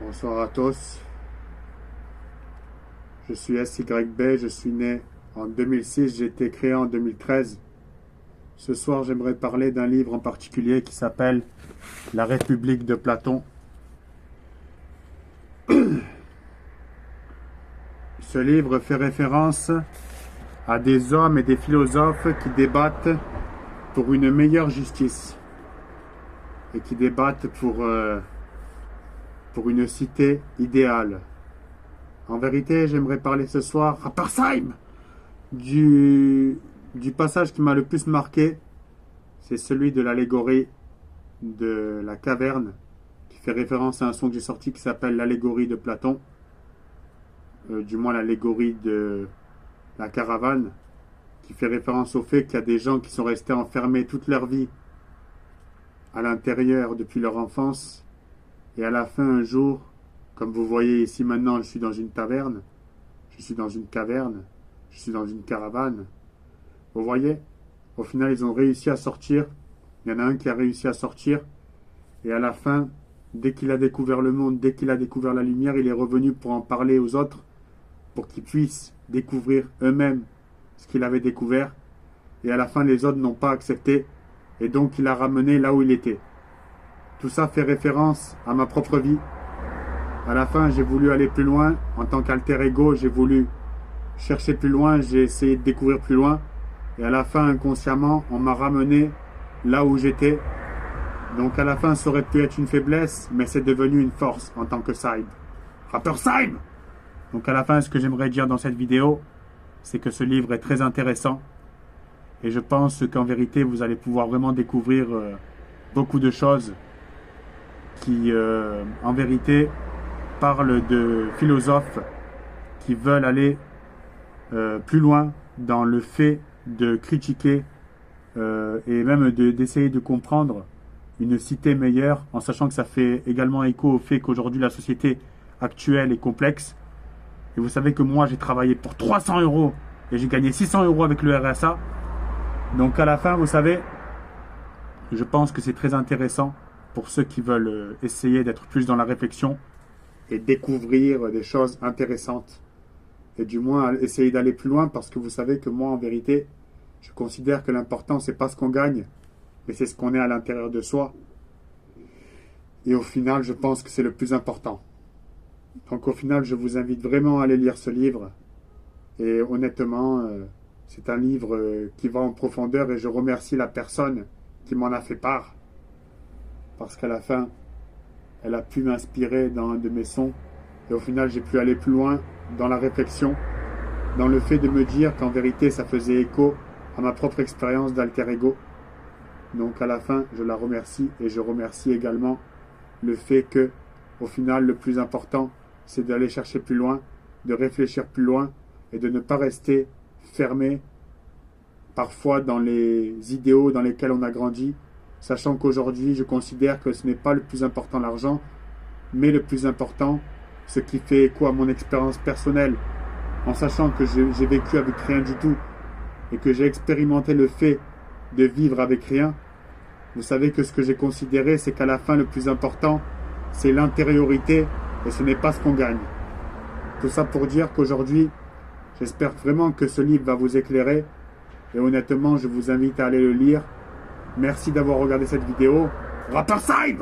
Bonsoir à tous, je suis SYB, je suis né en 2006, j'ai été créé en 2013. Ce soir, j'aimerais parler d'un livre en particulier qui s'appelle La République de Platon. Ce livre fait référence à des hommes et des philosophes qui débattent pour une meilleure justice et qui débattent pour une cité idéale. En vérité, j'aimerais parler ce soir, Rappersheim, du passage qui m'a le plus marqué. C'est celui de l'allégorie de la caverne, qui fait référence à un son que j'ai sorti qui s'appelle l'allégorie de Platon, du moins l'allégorie de la caravane, qui fait référence au fait qu'il y a des gens qui sont restés enfermés toute leur vie à l'intérieur depuis leur enfance, et à la fin, un jour, comme vous voyez ici maintenant, je suis dans une taverne, je suis dans une caverne, je suis dans une caravane. Vous voyez, au final, ils ont réussi à sortir. Il y en a un qui a réussi à sortir, et à la fin, dès qu'il a découvert le monde, dès qu'il a découvert la lumière, il est revenu pour en parler aux autres, pour qu'ils puissent découvrir eux-mêmes ce qu'il avait découvert. Et à la fin, les autres n'ont pas accepté, et donc il a ramené là où il était. Tout ça fait référence à ma propre vie. À la fin, j'ai voulu aller plus loin. En tant qu'alter ego, j'ai voulu chercher plus loin, j'ai essayé de découvrir plus loin. Et à la fin, inconsciemment, on m'a ramené là où j'étais. Donc à la fin, ça aurait pu être une faiblesse, mais c'est devenu une force en tant que Side. Rappersheim! Donc à la fin, ce que j'aimerais dire dans cette vidéo, c'est que ce livre est très intéressant. Et je pense qu'en vérité, vous allez pouvoir vraiment découvrir beaucoup de choses qui, en vérité, parlent de philosophes qui veulent aller plus loin dans le fait de critiquer et même d'essayer de comprendre une cité meilleure, en sachant que ça fait également écho au fait qu'aujourd'hui la société actuelle est complexe. Et vous savez que moi j'ai travaillé pour 300 € et j'ai gagné 600 € avec le RSA. Donc à la fin, vous savez, je pense que c'est très intéressant pour ceux qui veulent essayer d'être plus dans la réflexion et découvrir des choses intéressantes. Et du moins essayer d'aller plus loin, parce que vous savez que moi en vérité, je considère que l'important c'est pas ce qu'on gagne, mais c'est ce qu'on est à l'intérieur de soi. Et au final, je pense que c'est le plus important. Donc au final, je vous invite vraiment à aller lire ce livre. Et honnêtement, c'est un livre qui va en profondeur, et je remercie la personne qui m'en a fait part. Parce qu'à la fin, elle a pu m'inspirer dans un de mes sons. Et au final, j'ai pu aller plus loin dans la réflexion, dans le fait de me dire qu'en vérité, ça faisait écho à ma propre expérience d'alter ego. Donc à la fin, je la remercie, et je remercie également le fait que, au final, le plus important, c'est d'aller chercher plus loin, de réfléchir plus loin, et de ne pas rester fermé parfois dans les idéaux dans lesquels on a grandi, sachant qu'aujourd'hui, je considère que ce n'est pas le plus important l'argent, mais le plus important, ce qui fait écho à mon expérience personnelle, en sachant que j'ai vécu avec rien du tout, et que j'ai expérimenté le fait de vivre avec rien. Vous savez que ce que j'ai considéré, c'est qu'à la fin, le plus important, c'est l'intériorité, et ce n'est pas ce qu'on gagne. Tout ça pour dire qu'aujourd'hui, j'espère vraiment que ce livre va vous éclairer, et honnêtement, je vous invite à aller le lire. Merci d'avoir regardé cette vidéo. Rappersheim!